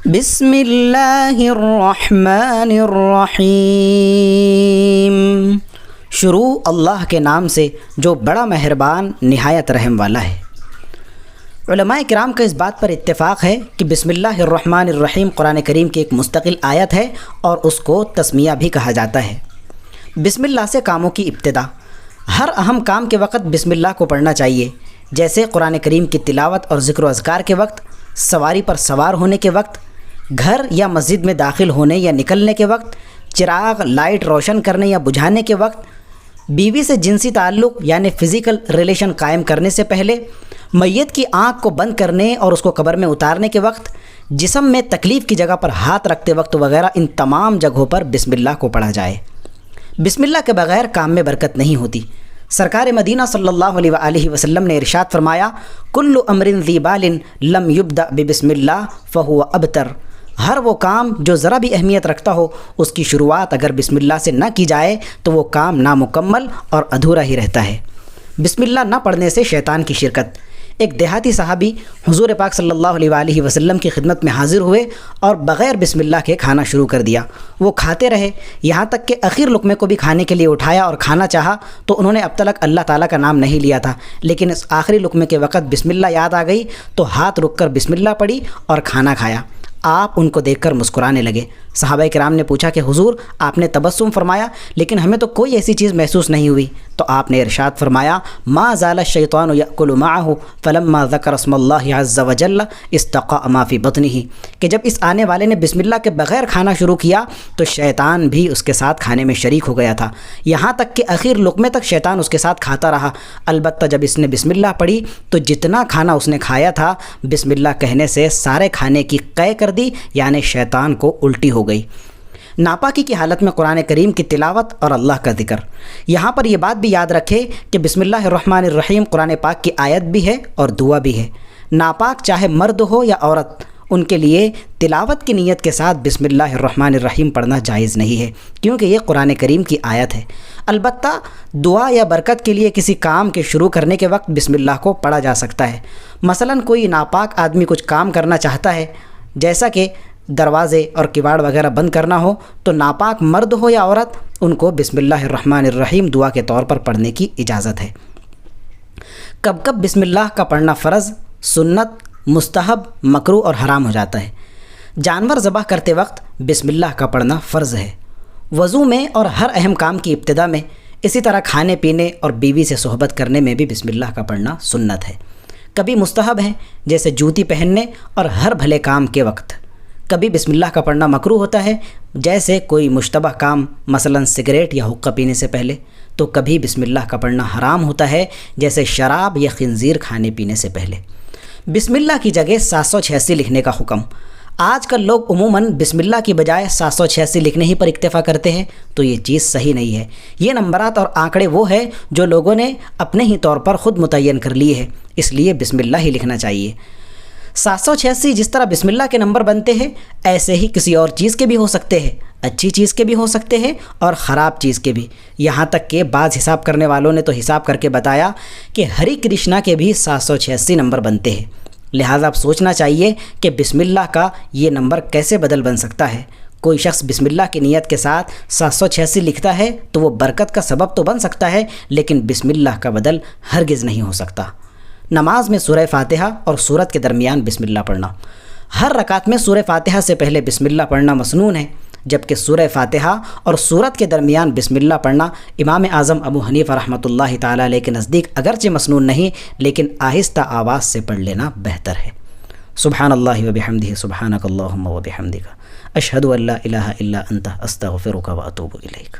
بسم اللہ الرحمن الرحیم۔ شروع اللہ کے نام سے جو بڑا مہربان نہایت رحم والا ہے۔ علماء کرام کا اس بات پر اتفاق ہے کہ بسم اللہ الرحمن الرحیم قرآن کریم کی ایک مستقل آیت ہے اور اس کو تسمیہ بھی کہا جاتا ہے۔ بسم اللہ سے کاموں کی ابتدا۔ ہر اہم کام کے وقت بسم اللہ کو پڑھنا چاہیے، جیسے قرآن کریم کی تلاوت اور ذکر و اذکار کے وقت، سواری پر سوار ہونے کے وقت، گھر یا مسجد میں داخل ہونے یا نکلنے کے وقت، چراغ لائٹ روشن کرنے یا بجھانے کے وقت، بیوی سے جنسی تعلق یعنی فزیکل ریلیشن قائم کرنے سے پہلے، میت کی آنکھ کو بند کرنے اور اس کو قبر میں اتارنے کے وقت، جسم میں تکلیف کی جگہ پر ہاتھ رکھتے وقت وغیرہ، ان تمام جگہوں پر بسم اللہ کو پڑھا جائے۔ بسم اللہ کے بغیر کام میں برکت نہیں ہوتی۔ سرکار مدینہ صلی اللہ علیہ وآلہ وسلم نے ارشاد فرمایا، کل امر ذی بال لم یبدأ ببسم اللہ فہو ابتر۔ ہر وہ کام جو ذرا بھی اہمیت رکھتا ہو، اس کی شروعات اگر بسم اللہ سے نہ کی جائے تو وہ کام نامکمل اور ادھورا ہی رہتا ہے۔ بسم اللہ نہ پڑھنے سے شیطان کی شرکت۔ ایک دیہاتی صحابی حضور پاک صلی اللہ علیہ وآلہ وسلم کی خدمت میں حاضر ہوئے اور بغیر بسم اللہ کے کھانا شروع کر دیا۔ وہ کھاتے رہے، یہاں تک کہ آخر لقمے کو بھی کھانے کے لیے اٹھایا اور کھانا چاہا تو انہوں نے اب تک اللہ تعالیٰ کا نام نہیں لیا تھا، لیکن اس آخری لقمے کے وقت بسم اللہ یاد آ گئی تو ہاتھ رک کر بسم اللہ پڑھی اور کھانا کھایا۔ آپ ان کو دیکھ کر مسکرانے لگے۔ صحابہ کرام نے پوچھا کہ حضور آپ نے تبسم فرمایا لیکن ہمیں تو کوئی ایسی چیز محسوس نہیں ہوئی، تو آپ نے ارشاد فرمایا، ما زال الشیطان یأکل معه فلما ذکر اسم اللہ عز وجل استقاء ما فی بطنہ، کہ جب اس آنے والے نے بسم اللہ کے بغیر کھانا شروع کیا تو شیطان بھی اس کے ساتھ کھانے میں شریک ہو گیا تھا، یہاں تک کہ آخر لقمے تک شیطان اس کے ساتھ کھاتا رہا۔ البتہ جب اس نے بسم اللہ پڑھی تو جتنا کھانا اس نے کھایا تھا بسم اللہ کہنے سے سارے کھانے کی قے کر دی، یعنی شیطان کو الٹی ہو گئی۔ ناپاکی کی حالت میں قرآن کریم کی تلاوت اور اللہ کا ذکر۔ یہاں پر یہ بات بھی یاد رکھے کہ بسم اللہ الرحمن الرحیم قرآن پاک کی آیت بھی ہے اور دعا بھی ہے۔ ناپاک چاہے مرد ہو یا عورت، ان کے لیے تلاوت کی نیت کے ساتھ بسم اللہ الرحمن الرحیم پڑھنا جائز نہیں ہے، کیونکہ یہ قرآن کریم کی آیت ہے۔ البتہ دعا یا برکت کے لیے کسی کام کے شروع کرنے کے وقت بسم اللہ کو پڑھا جا سکتا ہے۔ مثلاً کوئی ناپاک آدمی کچھ کام کرنا چاہتا ہے، جیسا کہ دروازے اور کواڑ وغیرہ بند کرنا ہو، تو ناپاک مرد ہو یا عورت ان کو بسم اللہ الرحمن الرحیم دعا کے طور پر پڑھنے کی اجازت ہے۔ کب کب بسم اللہ کا پڑھنا فرض، سنت، مستحب، مکروہ اور حرام ہو جاتا ہے؟ جانور ذبح کرتے وقت بسم اللہ کا پڑھنا فرض ہے، وضو میں اور ہر اہم کام کی ابتدا میں، اسی طرح کھانے پینے اور بیوی سے صحبت کرنے میں بھی بسم اللہ کا پڑھنا سنت ہے۔ کبھی مستحب ہے، جیسے جوتی پہننے اور ہر بھلے کام کے وقت۔ کبھی بسم اللہ کا پڑھنا مکروہ ہوتا ہے، جیسے کوئی مشتبہ کام مثلاً سگریٹ یا حقہ پینے سے پہلے۔ تو کبھی بسم اللہ کا پڑھنا حرام ہوتا ہے، جیسے شراب یا خنزیر کھانے پینے سے پہلے۔ بسم اللہ کی جگہ 786 لکھنے کا حکم۔ آج کل لوگ عموماً بسم اللہ کی بجائے 786 لکھنے ہی پر اکتفا کرتے ہیں، تو یہ چیز صحیح نہیں ہے۔ یہ نمبرات اور آنکڑے وہ ہیں جو لوگوں نے اپنے ہی طور پر خود متعین کر لیے ہیں، اس لیے بسم اللہ ہی لکھنا چاہیے۔ 786 جس طرح بسم اللہ کے نمبر بنتے ہیں، ایسے ہی کسی اور چیز کے بھی ہو سکتے ہیں، اچھی چیز کے بھی ہو سکتے ہیں اور خراب چیز کے بھی۔ یہاں تک کہ بعض حساب کرنے والوں نے تو حساب کر کے بتایا کہ ہری کرشنا کے بھی 786 نمبر بنتے ہیں۔ لہٰذا اب سوچنا چاہیے کہ بسم اللہ کا یہ نمبر کیسے بدل بن سکتا ہے۔ کوئی شخص بسم اللہ کی نیت کے ساتھ 786 لکھتا ہے تو وہ برکت کا سبب تو بن سکتا ہے، لیکن بسم اللہ کا بدل ہرگز نہیں ہو سکتا۔ نماز میں سورہ فاتحہ اور سورت کے درمیان بسم اللہ پڑھنا۔ ہر رکعت میں سورہ فاتحہ سے پہلے بسم اللہ پڑھنا مسنون ہے، جبکہ سورہ فاتحہ اور سورت کے درمیان بسم اللہ پڑھنا امام اعظم ابو حنیفہ رحمۃ اللہ تعالیٰ علیہ کے نزدیک اگرچہ مسنون نہیں، لیکن آہستہ آواز سے پڑھ لینا بہتر ہے۔ سبحان اللہ وبحمدہ، سبحانک اللہم وبحمدک، اشہد ان لا الہ الا انت، استغفرک واتوب الیک۔